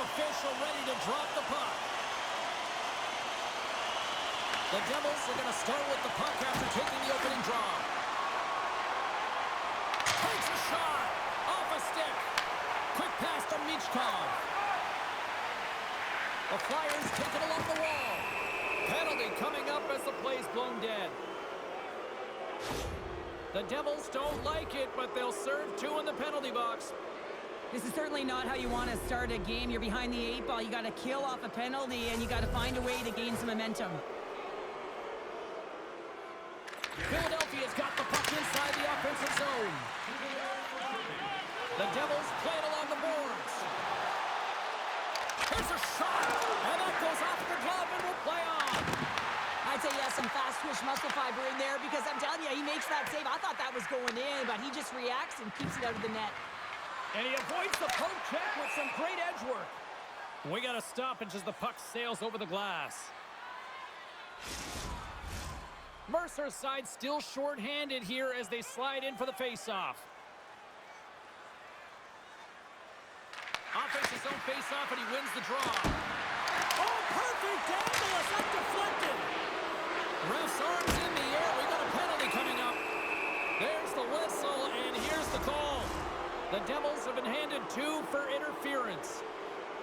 official ready to drop the puck. The Devils are going to start with the puck after taking the opening draw. Takes a shot. Off a stick. Quick pass to Michkov. The Flyers take it along the wall. Penalty coming up as the play's blown dead. The Devils don't like it, but they'll serve two in the penalty box. This is certainly not how you want to start a game. You're behind the 8 ball. You got to kill off a penalty, and you got to find a way to gain some momentum. Philadelphia's got the puck inside the offensive zone. The Devils play it along the boards. Here's a shot, and that goes off the glove and will play on. I'd say he has some fast twitch muscle fiber in there because I'm telling you, he makes that save. I thought that was going in, but he just reacts and keeps it out of the net. And he avoids the poke check with some great edge work. We got a stoppage as the puck sails over the glass. Mercer's side still short-handed here as they slide in for the face-off. Offense his own face-off, and he wins the draw. Oh, perfect angle! It's up deflected. Ref's arms in the air. We got a penalty coming up. There's the whistle, and here's the call. The Devils have been handed 2 for interference.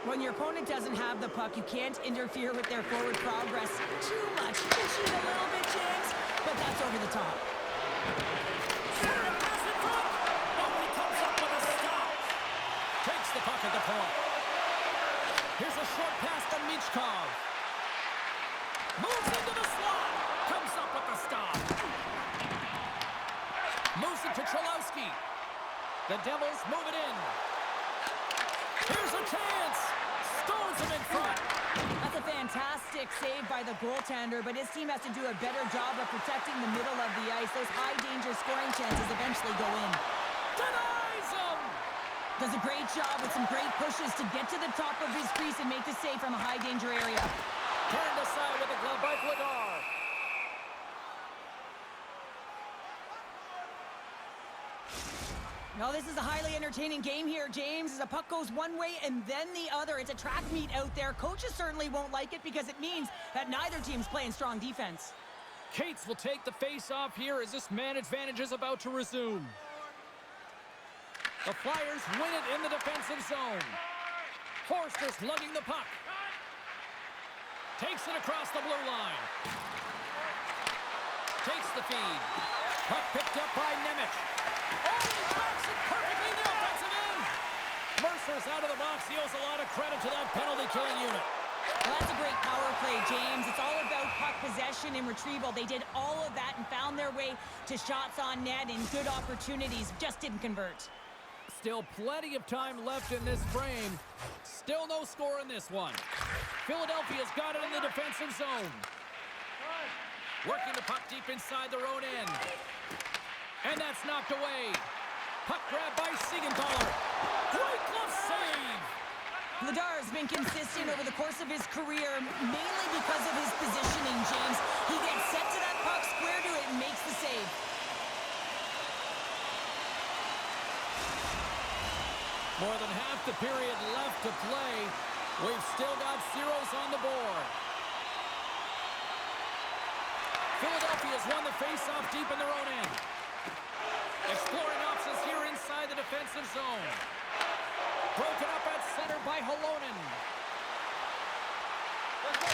When your opponent doesn't have the puck, you can't interfere with their forward progress too much. You shoot a little bit, James, but that's over the top. Center pass in front. Oh, he comes up with a stop. Takes the puck at the point. Here's a short pass to Michkov. Moves into the slot. Comes up with the stop. Moves it to Cholowski. The Devils move it in. Here's a chance. Stones him in front. That's a fantastic save by the goaltender, but his team has to do a better job of protecting the middle of the ice. Those high-danger scoring chances eventually go in. Denies him. Does a great job with some great pushes to get to the top of his crease and make the save from a high-danger area. Turned aside with a glove by Vladar. No, this is a highly entertaining game here, James. As the puck goes one way and then the other. It's a track meet out there. Coaches certainly won't like it because it means that neither team's playing strong defense. Cates will take the face-off here as this man advantage is about to resume. The Flyers win it in the defensive zone. Forster's lugging the puck. Takes it across the blue line. Takes the feed. Puck picked up by Nemec. Oh, he tracks it perfectly in the offensive end. Mercer's out of the box. He owes a lot of credit to that penalty-killing unit. Well, that's a great power play, James. It's all about puck possession and retrieval. They did all of that and found their way to shots on net and good opportunities. Just didn't convert. Still plenty of time left in this frame. Still no score in this one. Philadelphia's got it in the defensive zone. Working the puck deep inside their own end. And that's knocked away. Puck grab by Siegenthaler. Great glove save. Vladar has been consistent over the course of his career, mainly because of his positioning, James. He gets set to that puck, square to it, and makes the save. More than half the period left to play. We've still got zeros on the board. Philadelphia's won the face-off deep in their own end. Exploring options here inside the defensive zone. Broken up at center by Halonen.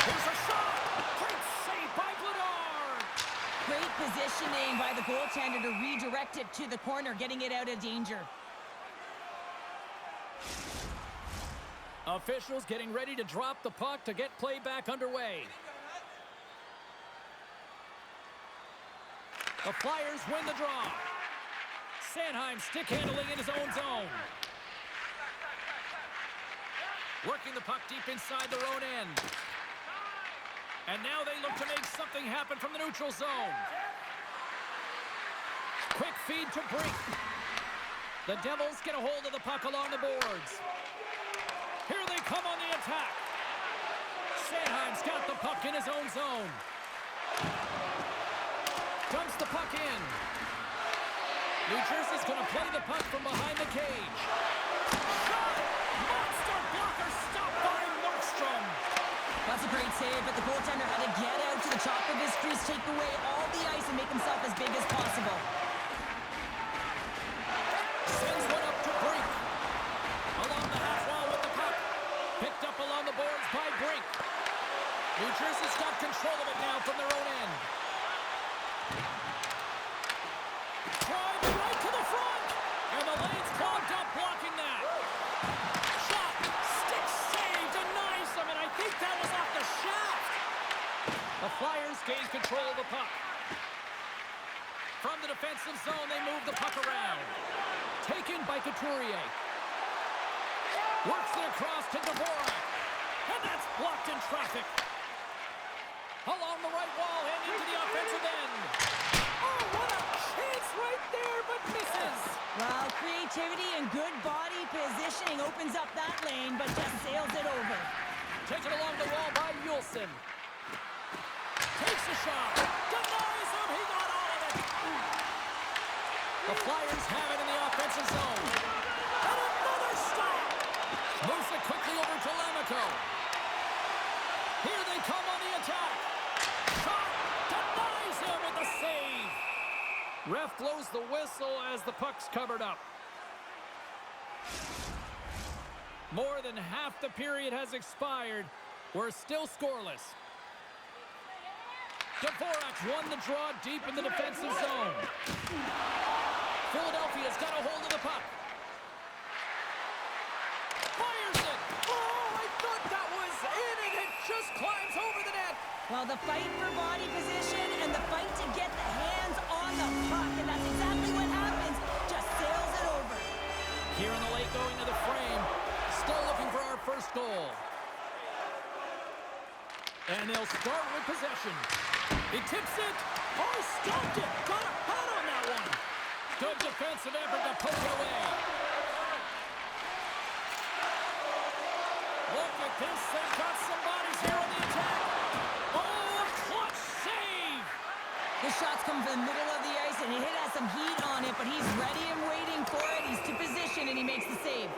Here's a shot. Great save by Vladar. Great positioning by the goaltender to redirect it to the corner, getting it out of danger. Officials getting ready to drop the puck to get play back underway. The Flyers win the draw. Sanheim stick handling in his own zone. Working the puck deep inside their own end. And now they look to make something happen from the neutral zone. Quick feed to Brink. The Devils get a hold of the puck along the boards. Here they come on the attack. Sanheim's got the puck in his own zone. Dumps the puck in. New Jersey's going to play the puck from behind the cage. Shot! Monster blocker stopped Great save, but the goaltender had to get out to the top of his crease, take away all the ice, and make himself as big as possible. Sends one up to Brink. Along the half wall with the puck. Picked up along the boards by Brink. New Jersey's got control of it now from their own end. Drive right to the front. And the lane's clogged up blocking that. Shot. Stick save. Denies them. And I think that was off the shaft. The Flyers gain control of the puck. From the defensive zone, they move the puck around. Taken by Couturier. Works it across to Dvorak. And that's blocked in traffic. Along the right wall and into the offensive end. Oh, what a chance right there, but misses. Well, creativity and good body positioning opens up that lane, but just sails it over. Taken along the wall by Yulson. Takes a shot. Denies him. He got all of it. The Flyers have it in the offensive zone. And another stop. Moves it quickly over to Lamico. Here they come on the attack. Shot. Denies him with the save. Ref blows the whistle as the puck's covered up. More than half the period has expired. We're still scoreless. Dvorak won the draw deep in the defensive zone. Philadelphia's got a hold of the puck. Fires it. Oh, I thought that was in, and it just climbs over the net. Well, the fight for body position and the fight to get the hands on the puck, and that's exactly what happens. Just sails it over. Here on the late going to the frame. Still looking for our first goal. And they'll start with possession. He tips it. Oh, stopped it. Got a hat on that one. Good defensive effort to poke it away. Look at this. They've got some bodies here on the attack. Oh, a clutch save. The shots come from the middle of the ice, and he has some heat on it, but he's ready and waiting for it. He's to position, and he makes the save.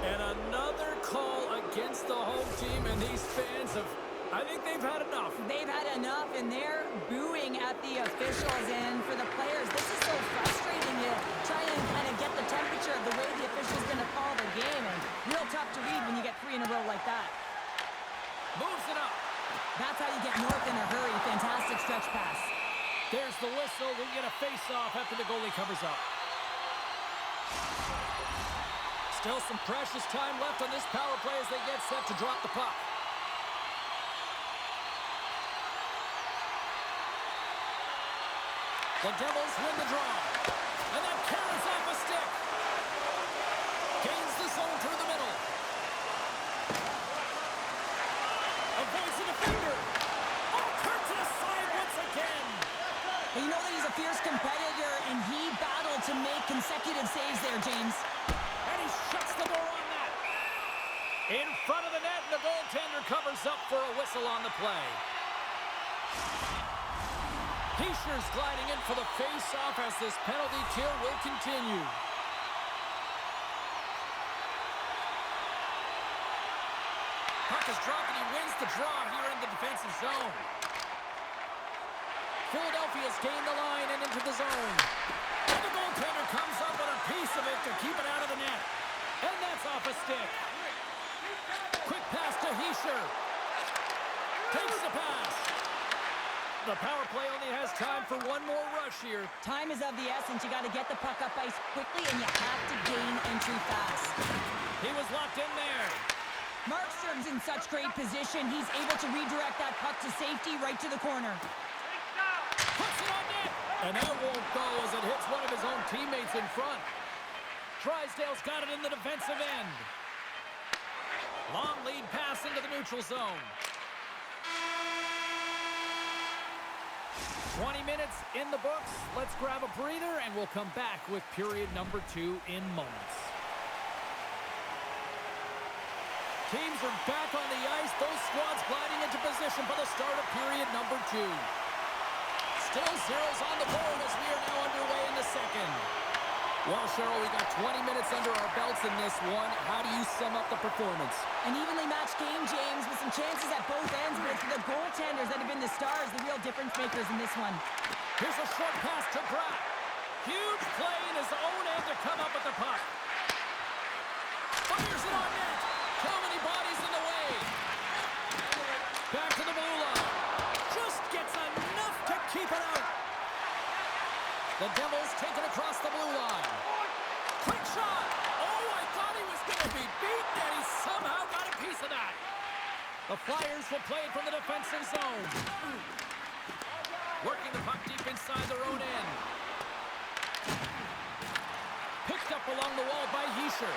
And another call against the home team, and these fans have, I think they've had enough. They've had enough, and they're booing at the officials. And for the players, this is so frustrating. You try and kind of get the temperature of the way the official's going to call the game, and real tough to read when you get 3 in a row like that. Moves it up. That's how you get north in a hurry. Fantastic stretch pass. There's the whistle. We get a face-off after the goalie covers up. Still some precious time left on this power play as they get set to drop the puck. The Devils win the draw. And that carries off a stick. Gains the zone through the middle. Avoids the defender. Oh, turns it aside once again. You know that he's a fierce competitor, and he battled to make consecutive saves there, James. And he shuts the door on that. In front of the net, and the goaltender covers up for a whistle on the play. Heischer's gliding in for the face-off as this penalty kill will continue. Puck is dropped, and he wins the draw here in the defensive zone. Philadelphia's gained the line and into the zone. And the goaltender comes up with a piece of it to keep it out of the net. And that's off a stick. Quick pass to Hischer. Takes the pass. The power play only has time for one more rush here. Time is of the essence. You got to get the puck up ice quickly, and you have to gain entry fast. He was locked in there. Markstrom's in such great position. He's able to redirect that puck to safety right to the corner. Puts it on net. And that won't go as it hits one of his own teammates in front. Drysdale's got it in the defensive end. Long lead pass into the neutral zone. 20 minutes in the books. Let's grab a breather, and we'll come back with period number 2 in moments. Teams are back on the ice. Both squads gliding into position for the start of period number 2. Still zeros on the board as we are now underway in the second. Well, Cheryl, we got 20 minutes under our belts in this one. How do you sum up the performance? An evenly matched game, James, with some chances at both ends, but it's the goaltenders that have been the stars, the real difference makers in this one. Here's a short pass to Brock. Huge play in his own end to come up with the puck. Fires it on net. Too many bodies in the way. Back to the blue line. Just gets enough to keep it out. The Devils take it across the blue line. Quick shot. Oh, I thought he was going to be beaten, and he somehow got a piece of that. The Flyers will play it from the defensive zone. Working the puck deep inside their own end. Picked up along the wall by Hischier.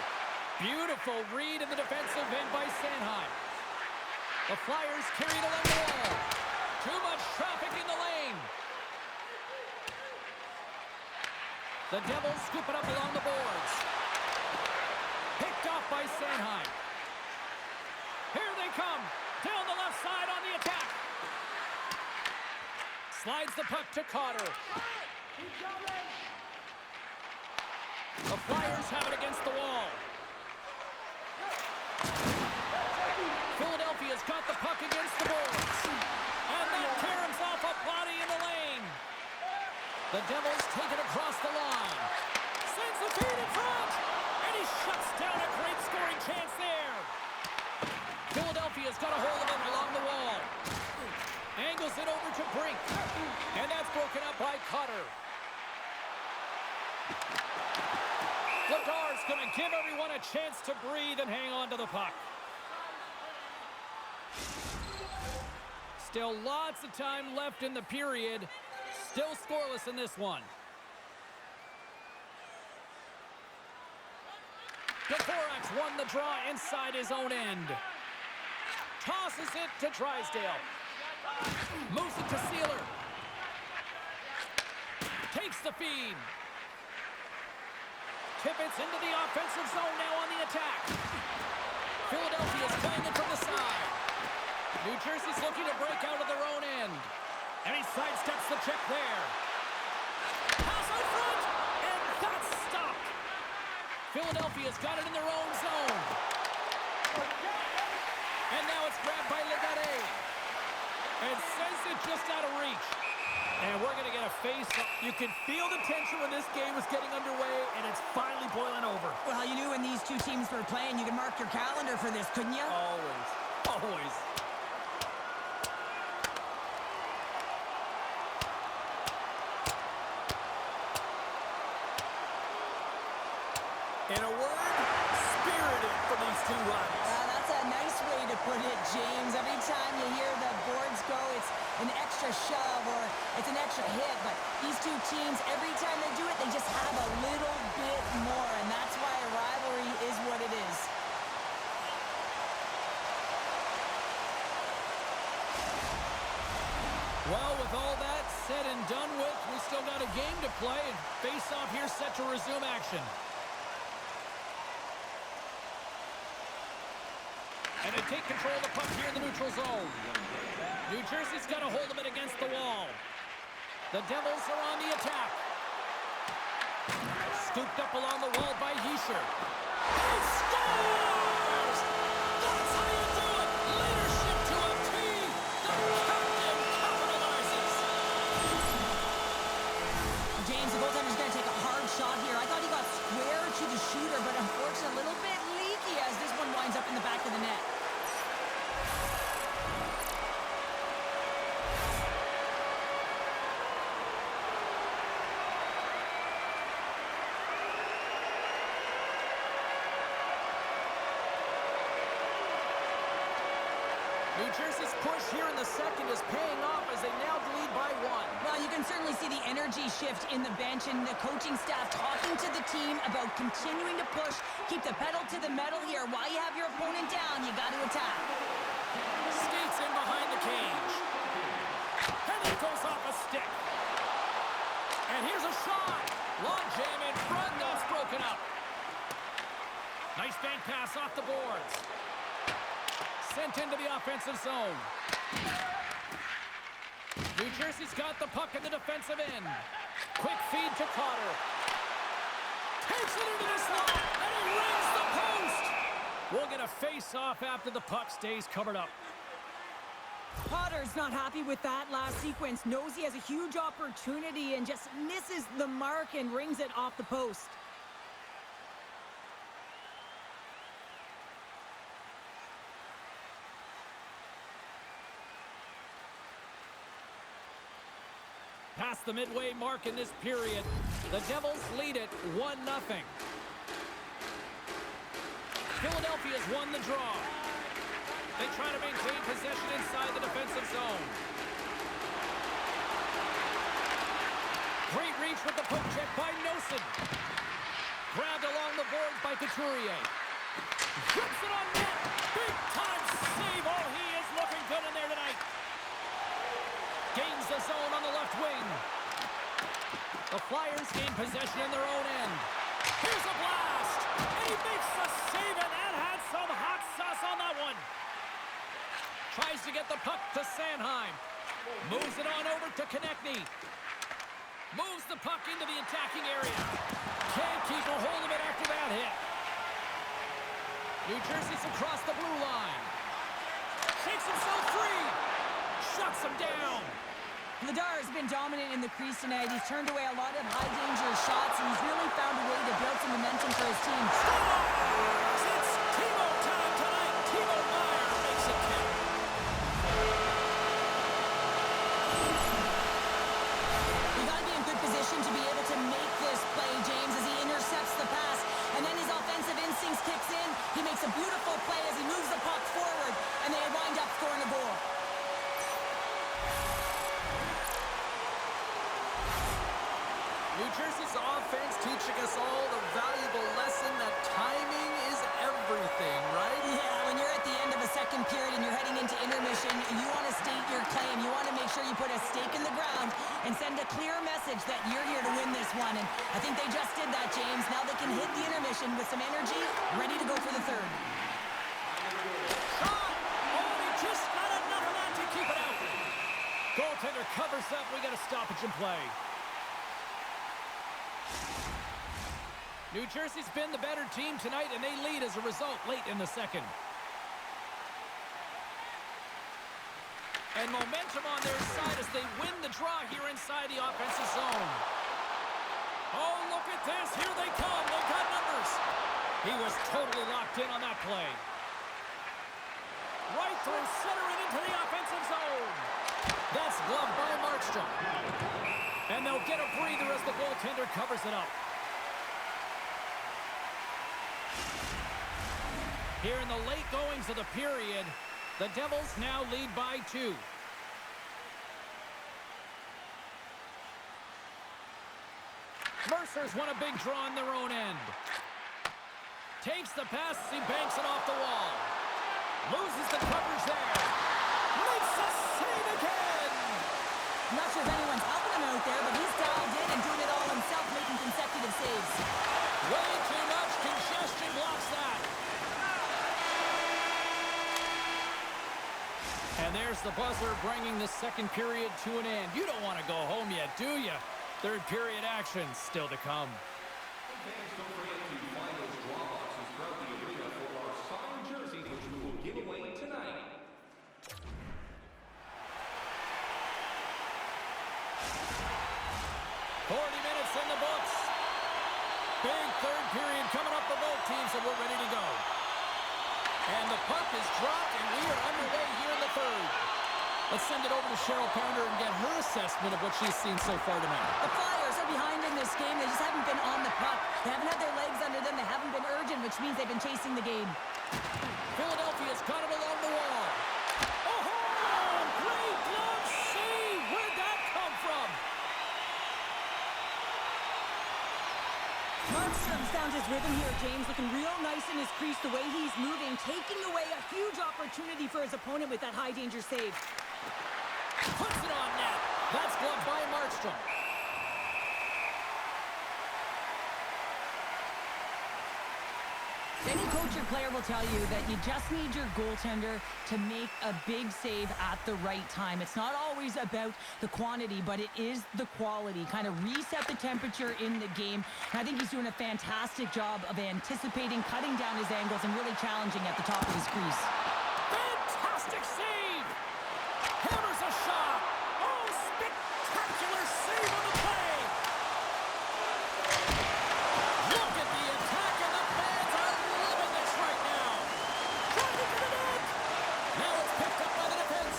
Beautiful read in the defensive end by Sanheim. The Flyers carry it along the wall. Too much traffic in the lane. The Devils scoop it up along the boards. Picked off by Sanheim. Here they come. Down the left side on the attack. Slides the puck to Cotter. The Flyers have it against the wall. Philadelphia's got the puck against the boards. And that caroms off a body in the lane. The Devils take it across the line. Sends the feed in front. And he shuts down a great scoring chance there. Philadelphia's got a hold of it along the wall. Angles it over to Brink. And that's broken up by Cutter. Lagar's going to give everyone a chance to breathe and hang on to the puck. Still lots of time left in the period. Still scoreless in this one. Dvorak won the draw inside his own end. Tosses it to Drysdale. Moves it to Sealer. Takes the feed. Tippets into the offensive zone now on the attack. Philadelphia's playing it from the side. New Jersey's looking to break out of their own end. And he sidesteps the check there. Pass out front, and that's stopped. Philadelphia's got it in their own zone. And now it's grabbed by Legare. And sends it just out of reach. And we're going to get a face-off. You can feel the tension when this game was getting underway, and it's finally boiling over. Well, you knew when these two teams were playing, you could mark your calendar for this, couldn't you? Always. Always. In a word, spirited from these two rivals. That's a nice way to put it, James. Every time you hear the boards go, it's an extra shove or it's an extra hit. But these two teams, every time they do it, they just have a little bit more. And that's why a rivalry is what it is. Well, with all that said and done with, we still got a game to play. And face-off here set to resume action. And they take control of the puck here in the neutral zone. New Jersey's got a hold of it against the wall. The Devils are on the attack. Scooped up along the wall by Hischier. He scores! That's how you do it! Leadership to a T! The captain capitalizes! James, the goaltender's going to take a hard shot here. I thought he got square to the shooter, but unfortunately a little bit leaky as this one winds up in the back of the net. New Jersey's push here in the second is paying off as they now lead by one. Well, you can certainly see the energy shift in the bench and the coaching staff talking to the team about continuing to push, keep the pedal to the metal here. While you have your opponent down, you got to attack. Skates in behind the cage. And it goes off a stick. And here's a shot. Long jam in front. That's broken up. Nice bank pass off the boards. Sent into the offensive zone. New Jersey's got the puck in the defensive end. Quick feed to Cotter. Takes it into the slot, and he rings the post. We'll get a face-off after the puck stays covered up. Potter's not happy with that last sequence. Knows he has a huge opportunity and just misses the mark and rings it off the post. Past the midway mark in this period, the Devils lead it 1-0. Philadelphia's won the draw. They try to maintain possession inside the defensive zone. Great reach with the poke check by Nosen. Grabbed along the boards by Couturier. Grips it on net. Big time save. Oh, he is looking good in there tonight. Gains the zone on the left wing. The Flyers gain possession in their own end. Here's a blast. And he makes the save, and that had some hot sauce on that one. Tries to get the puck to Sanheim. Moves it on over to Konechny. Moves the puck into the attacking area. Can't keep a hold of it after that hit. New Jersey's across the blue line. Shakes himself free. Shuts him down. Vladar has been dominant in the crease tonight. He's turned away a lot of high-danger shots, and he's really found a way to build some momentum for his team. It's Timo time tonight. Timo Meier makes it count. You got to be in good position to be able to make this play, James, as he intercepts the pass. And then his offensive instincts kicks in. He makes a beautiful play as he moves the puck forward, and they wind up scoring a goal. New Jersey's offense teaching us all the valuable lesson that timing is everything, right? Yeah, when you're at the end of a second period and you're heading into intermission, you want to state your claim. You want to make sure you put a stake in the ground and send a clear message that you're here to win this one. And I think they just did that, James. Now they can hit the intermission with some energy, ready to go for the third. Shot! Oh, he just got enough of that to keep it out. Goaltender covers up. We got a stoppage in play. New Jersey's been the better team tonight, and they lead as a result late in the second. And momentum on their side as they win the draw here inside the offensive zone. Oh, look at this. Here they come. They've got numbers. He was totally locked in on that play. Right through center and into the offensive zone. That's gloved by Markstrom. And they'll get a breather as the goaltender covers it up. Here in the late goings of the period, the Devils now lead by 2. Mercer's won a big draw on their own end. Takes the pass as he banks it off the wall. Loses the coverage there. Makes a save again! I'm not sure if anyone's helping him out there, but he's dialed in and doing it all himself, making consecutive saves. Way too much congestion blocks that. And there's the buzzer bringing the second period to an end. You don't want to go home yet, do you? Third period action still to come. Fans, don't forget to find those draw boxes throughout the arena for our signed jersey, which we will give away tonight. 40 minutes in the books. Big third period coming up for both teams, and we're ready to go. And the puck is dropped, and we are underway here in the third. Let's send it over to Cheryl Pounder and get her assessment of what she's seen so far tonight. The Flyers are behind in this game. They just haven't been on the puck. They haven't had their legs under them. They haven't been urgent, which means they've been chasing the game. Philadelphia's got it along the wall. Oh, great glove save! Where'd that come from? Markstrom's found his rhythm here, James, looking real nice in his crease, the way he's moving, taking away a huge opportunity for his opponent with that high-danger save. Puts it on net. That's gloved by Markstrom. Any coach or player will tell you that you just need your goaltender to make a big save at the right time. It's not always about the quantity, but it is the quality. Kind of reset the temperature in the game. And I think he's doing a fantastic job of anticipating, cutting down his angles, and really challenging at the top of his crease. Fantastic save! Hammers a shot! Oh, spectacular save on the play! Look at the attack, and the fans are loving this right now! Driving to the net! Now it's picked up by the defense.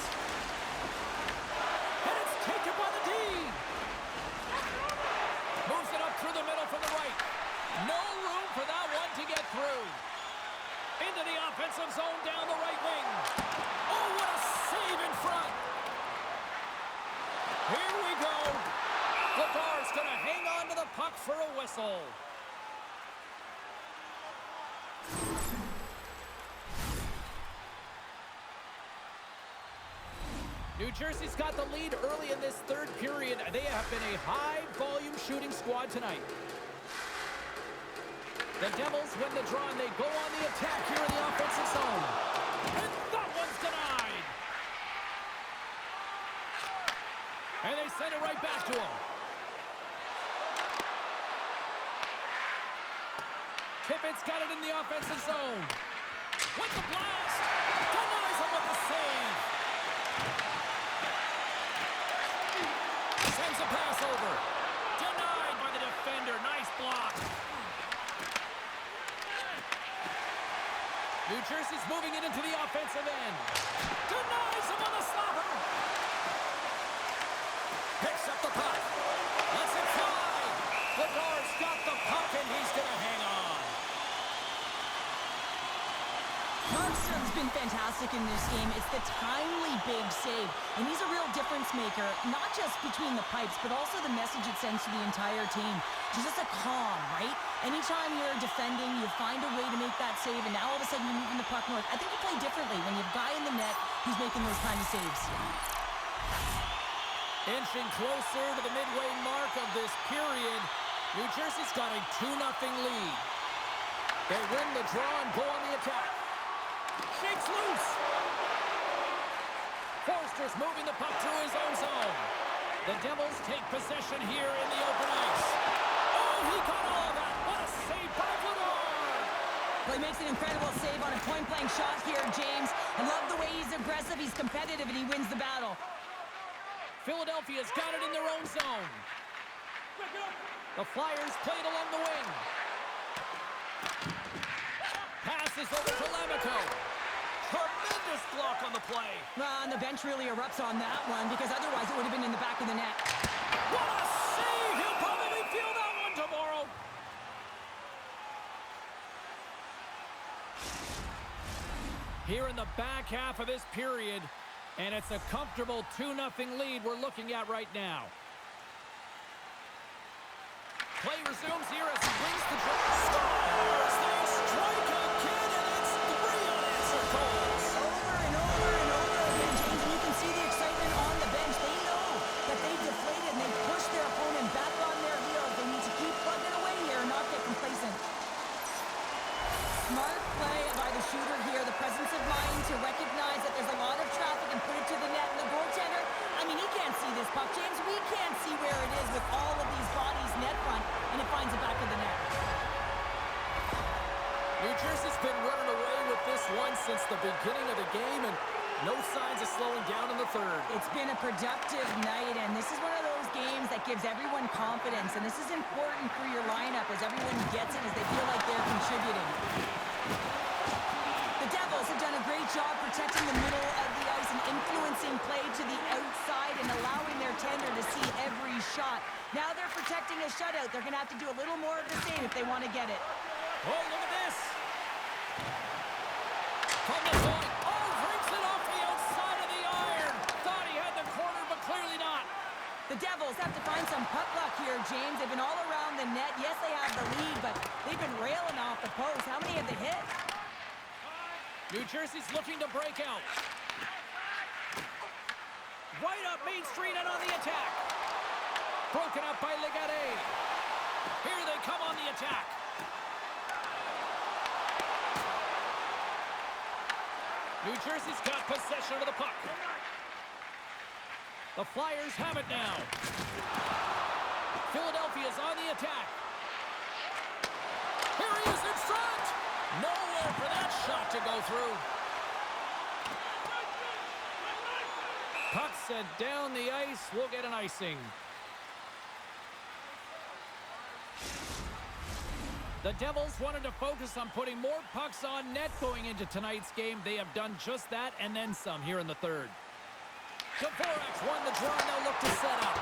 And it's taken by the D! Moves it up through the middle from the right. No room for that one to get through. Into the offensive zone down the right wing. Oh, what a save in front. Here we go. Labar's going to hang on to the puck for a whistle. New Jersey's got the lead early in this third period. They have been a high-volume shooting squad tonight. The Devils win the draw, and they go on the attack here in the offensive zone. And that one's denied. And they send it right back to him. Tippett's got it in the offensive zone. With the blast. Denies him with the save. Sends a pass over. Denied by the defender. Nice block. New Jersey's moving it into the offensive end. Denies him on the slapper. Picks up the puck. Lets it fly. Labar's got the puck, and he's going to hang on. Markstrom's been fantastic in this game. It's the timely big save, and he's a real difference maker, not just between the pipes, but also the message it sends to the entire team. Just a calm, right? Anytime you're defending, you find a way to make that save, and now all of a sudden you're moving the puck north. I think you play differently when you have a guy in the net who's making those kind of saves. Inching closer to the midway mark of this period, New Jersey's got a 2-0 lead. They win the draw and go on the attack. Shakes loose. Forster's moving the puck through his own zone. The Devils take possession here in the open ice. Oh, he got all of that. What a save by Vladar. Well, he makes an incredible save on a point-blank shot here, James. I love the way he's aggressive, he's competitive, and he wins the battle. Philadelphia's got it in their own zone. The Flyers played along the wing. Passes over to Lamico. Tremendous block on the play. Well, and the bench really erupts on that one, because otherwise it would have been in the back of the net. What a save! He'll probably feel that one tomorrow. Here in the back half of this period, and it's a comfortable 2-0 lead we're looking at right now. Play resumes here as he brings the draw. Scores! They strike again, and it's 3 unanswered goals. Over and over and over again, James, and you can see the excitement on the bench. They know that they deflated and they pushed their opponent back on their heels. They need to keep plugging away here and not get complacent. Smart play by the shooter here, the presence of mind to recognize that there's a lot of traffic and put it to the net. And the goaltender, I mean, he can't see this puck, James. We can't see where it is with all of these bodies net front, and it finds the back of the net. New Jersey's been running away with this one since the beginning of the game, and no signs of slowing down in the third. It's been a productive night, and this is one of those games that gives everyone confidence, and this is important for your lineup as everyone gets it, as they feel like they're contributing. The Devils have done a great job protecting the middle of the ice and influencing play to the outside and allowing their tender to see every shot. Now they're protecting a shutout. They're going to have to do a little more of the same if they want to get it. Oh, look at this. From the point. Oh, breaks it off the outside of the iron. Thought he had the corner, but clearly not. The Devils have to find some puck luck here, James. They've been all around the net. Yes, they have the lead, but they've been railing off the post. How many have they hit? New Jersey's looking to break out. Right up Main Street and on the attack. Broken up by Legare. Here they come on the attack. New Jersey's got possession of the puck. The Flyers have it now. Philadelphia's on the attack. Here he is in front. Nowhere for that shot to go through. Puck sent down the ice. We'll get an icing. The Devils wanted to focus on putting more pucks on net going into tonight's game. They have done just that and then some here in the third. Dvorak's won the draw, and they'll look to set up.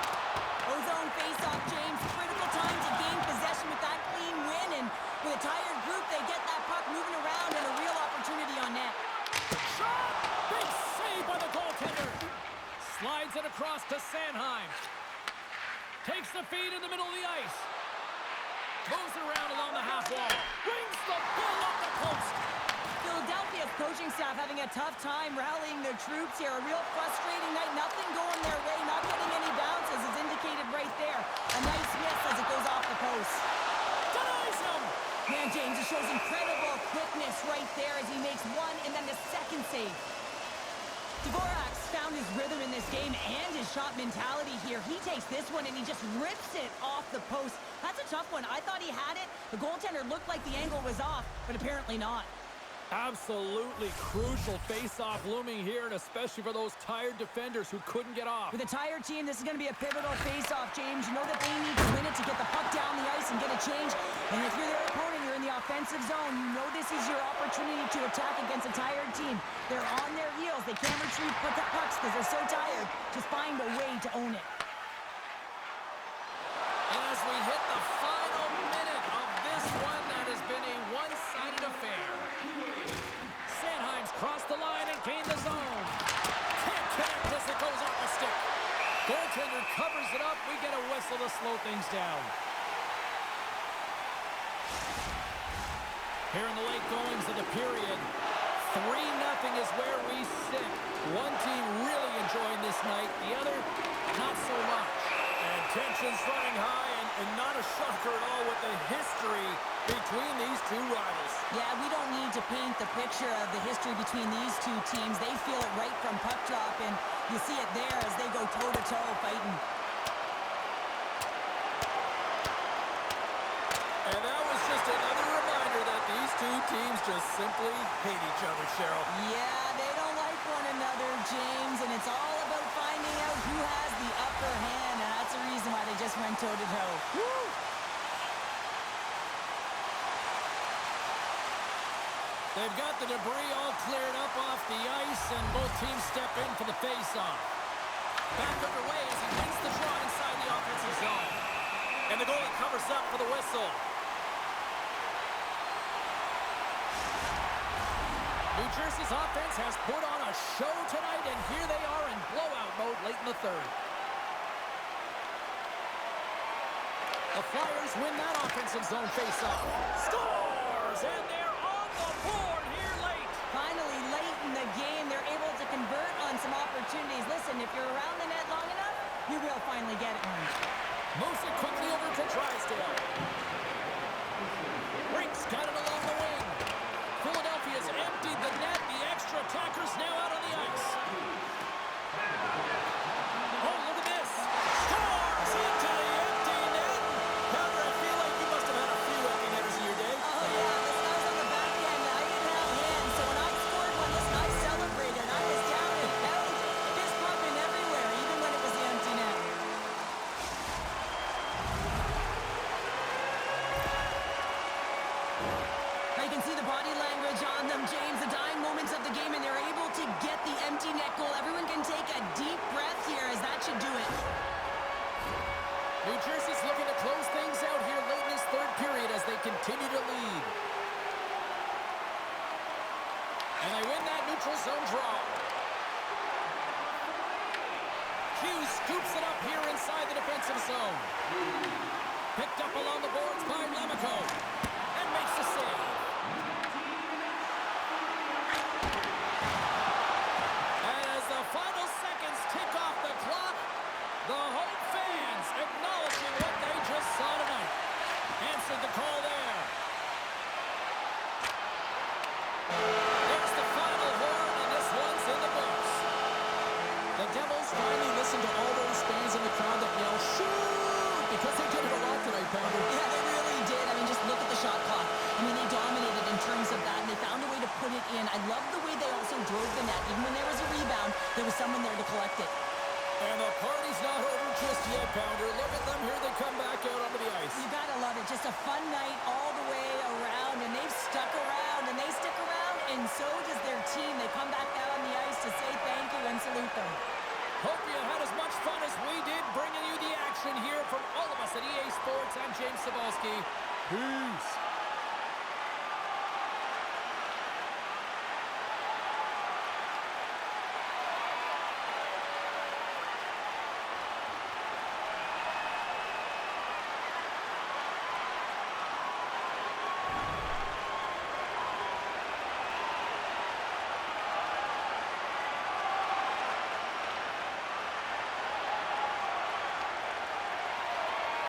Ozone face-off, James. Critical time to gain possession with that clean win. And with a tired group, they get that puck moving around and a real opportunity on net. Shot! Big save by the goaltender. Slides it across to Sanheim. Takes the feed in the middle of the ice. Moves it around along the half wall. Brings the ball up the post. Philadelphia's coaching staff having a tough time rallying their troops here. A real frustrating night. Nothing going their way. Not getting any bounces is indicated right there. A nice miss as it goes off the post. Denies him. Man, James, it shows incredible quickness right there as he makes one and then the second save. Dvorak's found his rhythm in this game and his shot mentality here. He takes this one and he just rips it off the post. That's a tough one. I thought he had it. The goaltender looked like the angle was off, but apparently not. Absolutely crucial face-off looming here, and especially for those tired defenders who couldn't get off. With a tired team, this is going to be a pivotal face-off, James. You know that they need to win it to get the puck down the ice and get a change. And if you're their opponent, you're in the offensive zone. You know this is your opportunity to attack against a tired team. They're on their heels. They can't retrieve pucks because they're so tired. Just find a way to own it. And as we hit the final minute of this one, that has been a one-sided affair. Sanheim's crossed the line and gained the zone. Can't connect as it goes off the stick. Goaltender covers it up. We get a whistle to slow things down. Here in the late goings of the period, 3-0 is where we sit. One team really enjoying this night, the other not so much. And tensions running high, and not a shocker at all with the history between these two rivals. Yeah, we don't need to paint the picture of the history between these two teams. They feel it right from puck drop, and you see it there as they go toe-to-toe fighting. And that was just another reminder that these two teams just simply hate each other, Cheryl. Yeah, they don't like one another, James, and it's all about finding out who has the upper hand, and that's the reason why they just went toe-to-toe. Woo! They've got the debris all cleared up off the ice, and both teams step in for the face-off. Back underway as he wins the draw inside the offensive zone. And the goalie covers up for the whistle. New Jersey's offense has put on a show tonight, and here they are in blowout mode late in the third. The Flyers win that offensive zone face-off. Scores! And they're on the board here late. Finally, late in the game, they're able to convert on some opportunities. Listen, if you're around the net long enough, you will finally get one. Moves it quickly over to Drysdale. Rink's got it along the wing. Philadelphia's emptied the net. The extra attackers now out on the ice. Oh, look at this. Scores into the empty net. Powder, I feel like you must have had a few empty netters in your day. Oh, yeah, this guy's on the back end. I didn't have hands, so when I scored one, listen, I celebrated. I was down and out, fist pumping everywhere, even when it was the empty net. You can see the body language on them, James, the dying moments of the game, and they're able to get the empty net goal. Everyone can take a deep breath here, as that should do it. New Jersey's looking to close things out here late in this third period as they continue to lead. And they win that neutral zone draw. Hughes scoops it up here inside the defensive zone. Picked up along the boards by Lemico. And makes the save. As the final seconds tick off the clock, the home fans acknowledging what they just saw tonight. Answered the call there. There's the final horn, and this The Devils finally listened to all those fans in the crowd that yell, shoot! Because they did it a lot tonight, Pounder. Yeah, they really did. I mean, just look at the shot clock. I mean, they dominated in terms of that, and they found a way to put it in. I love the way they also drove the net. Even when there was a rebound, there was someone there to collect it. And the party's not over just yet, Pounder. Look at them. Here they come back out onto the ice. You gotta love it. Just a fun night all the way around, and they've stuck around, and they stick around, and so does their team. They come back out on the ice to say thank you and salute them. Hope you had as much fun as we did bringing you the action here from all of us at EA Sports. I'm James Cebulski. Peace.